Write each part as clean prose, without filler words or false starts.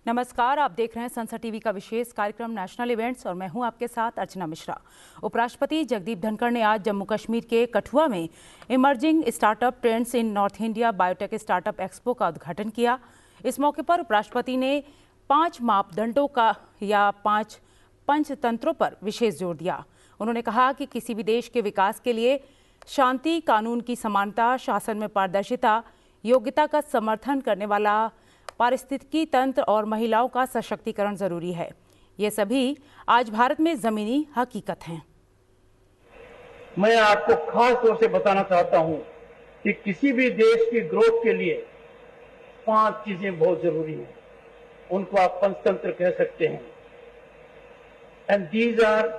नमस्कार, आप देख रहे हैं संसद टीवी का विशेष कार्यक्रम नेशनल इवेंट्स और मैं हूं आपके साथ अर्चना मिश्रा। उपराष्ट्रपति जगदीप धनखड़ ने आज जम्मू कश्मीर के कठुआ में emerging startup trends in north India biotech startup expo का उद्घाटन किया। इस मौके पर उपराष्ट्रपति ने 5 मापदंडों का या 5 पंचतंत्रों पर विशेष जोर दिया। उन्होंने कहा कि किसी भी देश के विकास के लिए शांति, कानून की समानता, शासन में पारदर्शिता, योग्यता का समर्थन करने वाला पारिस्थितिकी तंत्र और महिलाओं का सशक्तिकरण जरूरी है। ये सभी आज भारत में जमीनी हकीकत हैं। मैं आपको खास तौर से बताना चाहता हूं कि किसी भी देश की ग्रोथ के लिए 5 चीजें बहुत जरूरी हैं। उनको आप पंचतंत्र कह सकते हैं। And these are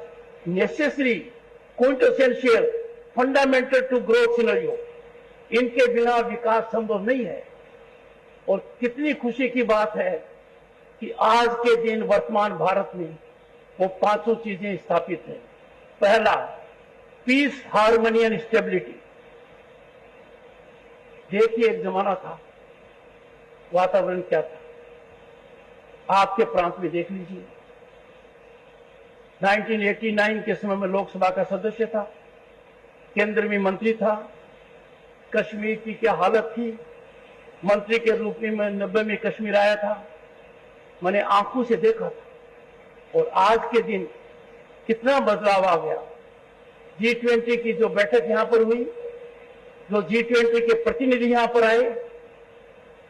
necessary, quintessential, fundamental to growth scenario. इनके बिना विकास संभव नहीं है। और कितनी खुशी की बात है कि आज के दिन वर्तमान भारत में वो 5 चीजें स्थापित हैं। पहला, पीस, हार्मनी एंड स्टेबिलिटी। देखिए, एक जमाना था, वातावरण क्या था, आपके प्रांत में देख लीजिए। 1989 के समय में लोकसभा का सदस्य था, केंद्र में मंत्री था। कश्मीर की क्या हालत थी। मंत्री के रूप में मैं 90 में कश्मीर आया था। मैंने आंखों से देखा था। और आज के दिन कितना बदलाव आ गया। G20 की जो बैठक यहां पर हुई, जो G20 के प्रतिनिधि यहां पर आए,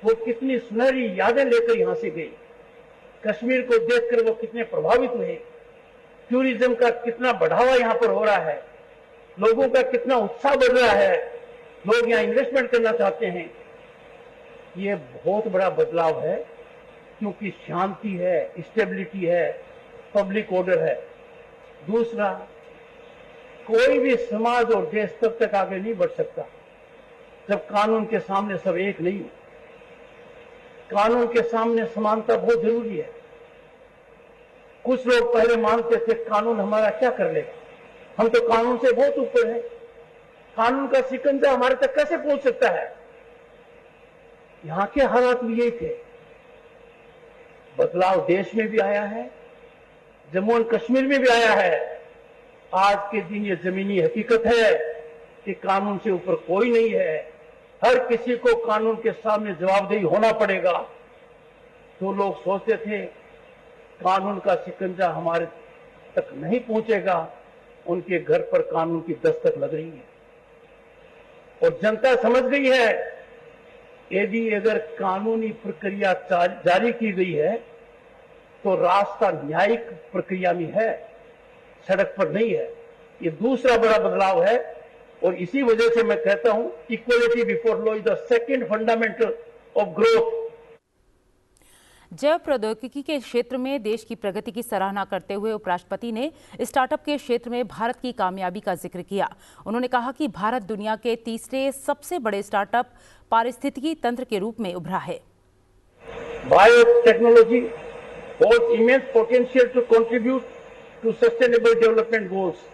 वो कितनी सुनहरी यादें लेकर यहां से गई। कश्मीर को देखकर वो कितने प्रभावित हुए। टूरिज्म का कितना बढ़ावा यहां पर हो रहा है। लोगों का कितना उत्साह बढ़ रहा है। लोग यहां इन्वेस्टमेंट करना चाहते हैं। ये बहुत बड़ा बदलाव है, क्योंकि शांति है, स्टेबिलिटी है, पब्लिक ऑर्डर है। दूसरा, कोई भी समाज और देश तब तक आगे नहीं बढ़ सकता जब कानून के सामने सब एक नहीं हो। कानून के सामने समानता बहुत जरूरी है। कुछ लोग पहले मानते थे कानून हमारा क्या कर लेगा, हम तो कानून से बहुत ऊपर है, कानून का शिकंजा हमारे तक कैसे पहुंच सकता है। यहां के हालात भी यही थे। बदलाव देश में भी आया है, जम्मू एंड कश्मीर में भी आया है। आज के दिन ये जमीनी हकीकत है कि कानून से ऊपर कोई नहीं है। हर किसी को कानून के सामने जवाबदेही होना पड़ेगा। तो लोग सोचते थे कानून का शिकंजा हमारे तक नहीं पहुंचेगा, उनके घर पर कानून की दस्तक लग रही है। और जनता समझ गई है, यदि अगर कानूनी प्रक्रिया जारी की गई है तो रास्ता न्यायिक प्रक्रिया में है, सड़क पर नहीं है। ये दूसरा बड़ा बदलाव है। और इसी वजह से मैं कहता हूं, equality before law is the second fundamental of growth. जैव प्रौद्योगिकी के क्षेत्र में देश की प्रगति की सराहना करते हुए उपराष्ट्रपति ने स्टार्टअप के क्षेत्र में भारत की कामयाबी का जिक्र किया। उन्होंने कहा कि भारत दुनिया के तीसरे सबसे बड़े स्टार्टअप पारिस्थितिकी तंत्र के रूप में उभरा है। Biotechnology holds immense potential to contribute to sustainable development goals.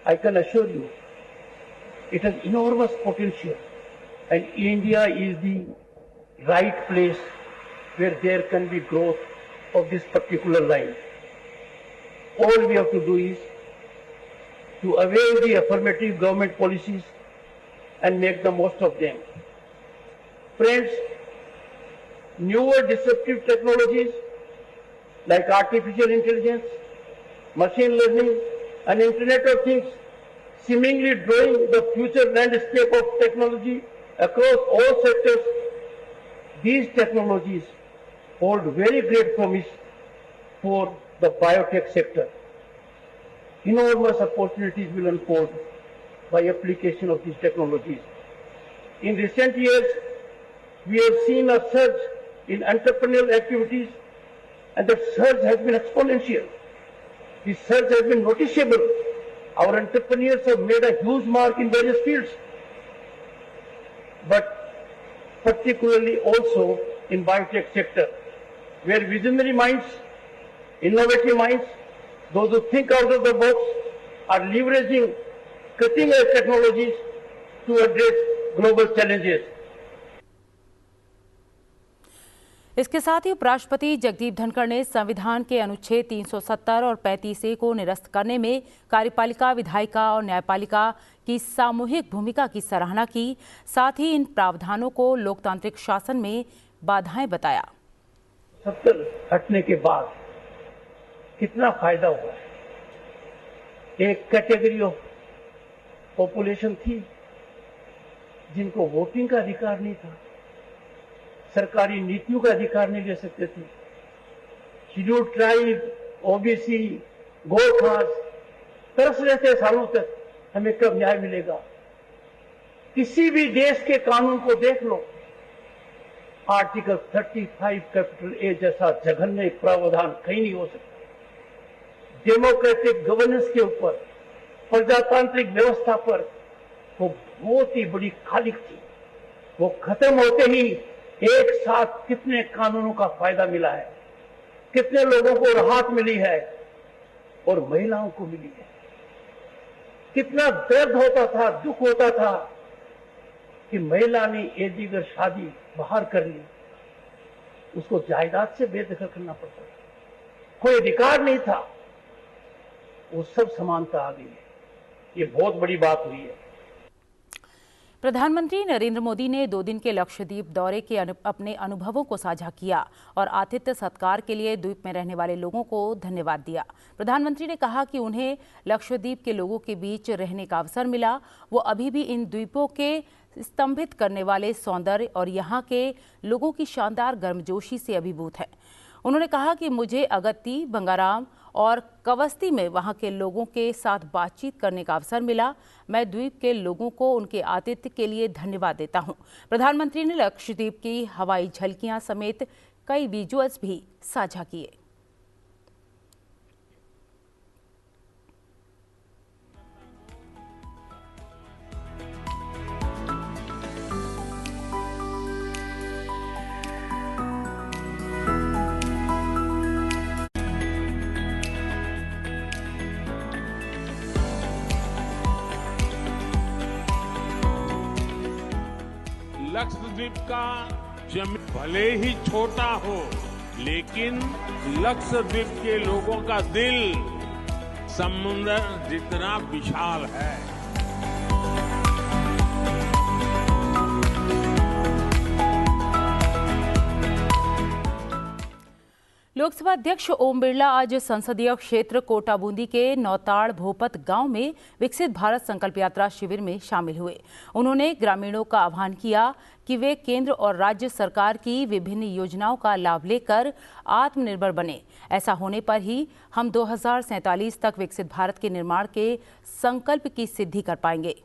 I can assure you, it has enormous potential, and India is the right place where there can be growth of this particular line. All we have to do is to avail the affirmative government policies and make the most of them. Friends, newer disruptive technologies like artificial intelligence, machine learning, and Internet of Things seemingly drawing the future landscape of technology across all sectors. These technologies hold very great promise for the biotech sector. Enormous opportunities will unfold by application of these technologies. In recent years, we have seen a surge in entrepreneurial activities, and that surge has been exponential. This surge has been noticeable. Our entrepreneurs have made a huge mark in various fields, but particularly also in biotech sector, where visionary minds, innovative minds, those who think out of the box are leveraging cutting-edge technologies to address global challenges. इसके साथ ही उपराष्ट्रपति जगदीप धनखड़ ने संविधान के अनुच्छेद 370 और 35A को निरस्त करने में कार्यपालिका, विधायिका और न्यायपालिका की सामूहिक भूमिका की सराहना की। साथ ही इन प्रावधानों को लोकतांत्रिक शासन में बाधाएं बताया। 70 हटने के बाद कितना फायदा हुआ है। एक कैटेगरी ऑफ पॉपुलेशन थी जिनको वोटिंग का अधिकार नहीं था, सरकारी नीतियों का अधिकार नहीं ले सकते थे। शेड्यूल्ड ट्राइब, ओबीसी, गोरखास तरस रहे थे सालों तक, हमें कब न्याय मिलेगा। किसी भी देश के कानून को देख लो, आर्टिकल 35 कैपिटल ए जैसा जघन्य प्रावधान कहीं नहीं हो सकता। डेमोक्रेटिक गवर्नेंस के ऊपर, प्रजातांत्रिक व्यवस्था पर वो बहुत ही बड़ी खालिक थी। वो खत्म होते ही एक साथ कितने कानूनों का फायदा मिला है, कितने लोगों को राहत मिली है और महिलाओं को मिली है। कितना दर्द होता था, दुख होता था कि महिला ने यदि अगर शादी बाहर कर ली, उसको जायदाद से बेदखल करना पड़ता था, कोई अधिकार नहीं था। वो सब समानता आ गई है। ये बहुत बड़ी बात हुई है। प्रधानमंत्री नरेंद्र मोदी ने 2 दिन के लक्षद्वीप दौरे के अपने अनुभवों को साझा किया और आतिथ्य सत्कार के लिए द्वीप में रहने वाले लोगों को धन्यवाद दिया। प्रधानमंत्री ने कहा कि उन्हें लक्षद्वीप के लोगों के बीच रहने का अवसर मिला। वो अभी भी इन द्वीपों के स्तंभित करने वाले सौंदर्य और यहाँ के लोगों की शानदार गर्मजोशी से अभिभूत है। उन्होंने कहा कि मुझे अगत्ती, बंगाराम और कवस्ती में वहां के लोगों के साथ बातचीत करने का अवसर मिला। मैं द्वीप के लोगों को उनके आतिथ्य के लिए धन्यवाद देता हूं। प्रधानमंत्री ने लक्षद्वीप की हवाई झलकियां समेत कई विजुअल्स भी साझा किए। लक्षद्वीप का जमीन भले ही छोटा हो, लेकिन लक्षद्वीप के लोगों का दिल समुद्र जितना विशाल है। लोकसभा अध्यक्ष ओम बिरला आज संसदीय क्षेत्र कोटा बूंदी के नौताड़ भोपत गांव में विकसित भारत संकल्प यात्रा शिविर में शामिल हुए। उन्होंने ग्रामीणों का आह्वान किया कि वे केंद्र और राज्य सरकार की विभिन्न योजनाओं का लाभ लेकर आत्मनिर्भर बने। ऐसा होने पर ही हम 2047 तक विकसित भारत के निर्माण के संकल्प की सिद्धि कर पाएंगे।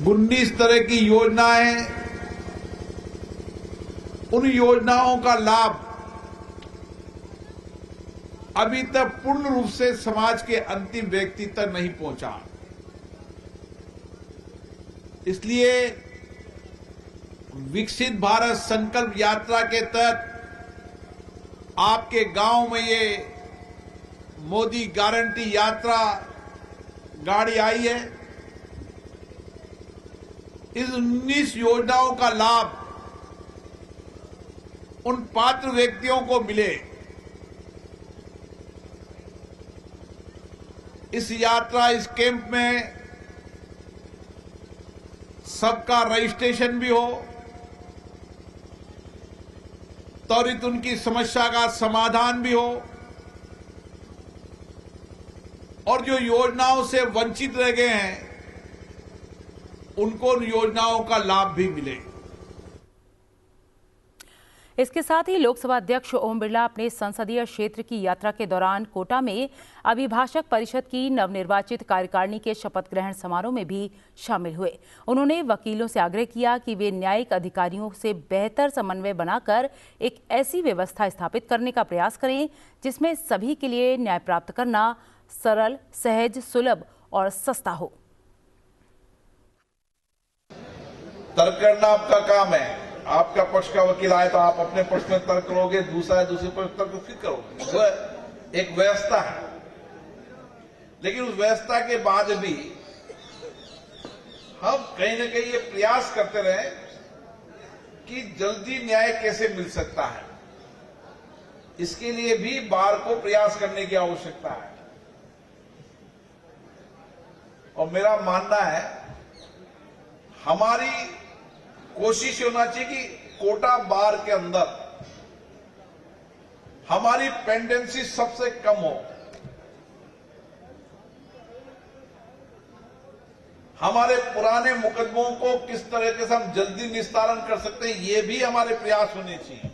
19 तरह की योजनाएं, उन योजनाओं का लाभ अभी तक पूर्ण रूप से समाज के अंतिम व्यक्ति तक नहीं पहुंचा। इसलिए विकसित भारत संकल्प यात्रा के तहत आपके गांव में ये मोदी गारंटी यात्रा गाड़ी आई है। इस 19 योजनाओं का लाभ उन पात्र व्यक्तियों को मिले। इस यात्रा, इस कैंप में सबका रजिस्ट्रेशन भी हो, त्वरित उनकी समस्या का समाधान भी हो और जो योजनाओं से वंचित रह गए हैं उनको उन योजनाओं का लाभ भी मिले। इसके साथ ही लोकसभा अध्यक्ष ओम बिरला अपने संसदीय क्षेत्र की यात्रा के दौरान कोटा में अभिभाषक परिषद की नवनिर्वाचित कार्यकारिणी के शपथ ग्रहण समारोह में भी शामिल हुए। उन्होंने वकीलों से आग्रह किया कि वे न्यायिक अधिकारियों से बेहतर समन्वय बनाकर एक ऐसी व्यवस्था स्थापित करने का प्रयास करें जिसमें सभी के लिए न्याय प्राप्त करना सरल, सहज, सुलभ और सस्ता हो। तर्क करना आपका काम है। आपका पक्ष का वकील आए तो आप अपने पक्ष में तर्क करोगे, दूसरे पक्ष तर्क फिर करोगे। वह एक व्यवस्था है, लेकिन उस व्यवस्था के बाद भी हम कहीं न कहीं ये प्रयास करते रहे कि जल्दी न्याय कैसे मिल सकता है, इसके लिए भी बार को प्रयास करने की आवश्यकता है। और मेरा मानना है हमारी कोशिश होना चाहिए कि कोटा बार के अंदर हमारी पेंडेंसी सबसे कम हो, हमारे पुराने मुकदमों को किस तरीके से हम जल्दी निस्तारण कर सकते हैं, ये भी हमारे प्रयास होने चाहिए।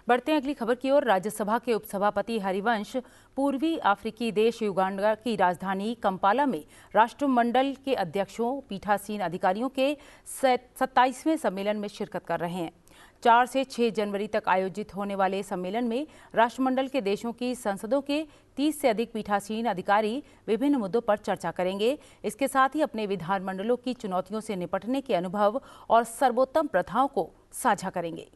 बढ़ते हैं अगली खबर की ओर। राज्यसभा के उपसभापति हरिवंश पूर्वी अफ्रीकी देश युगांडा की राजधानी कंपाला में राष्ट्रमंडल के अध्यक्षों, पीठासीन अधिकारियों के 27वें सम्मेलन में शिरकत कर रहे हैं। 4 से 6 जनवरी तक आयोजित होने वाले सम्मेलन में राष्ट्रमंडल के देशों की संसदों के 30 से अधिक पीठासीन अधिकारी विभिन्न मुद्दों पर चर्चा करेंगे। इसके साथ ही अपने विधानमंडलों की चुनौतियों से निपटने के अनुभव और सर्वोत्तम प्रथाओं को साझा करेंगे।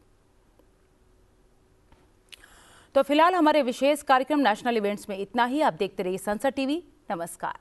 तो फिलहाल हमारे विशेष कार्यक्रम नेशनल इवेंट्स में इतना ही। आप देखते रहिए संसद टीवी। नमस्कार।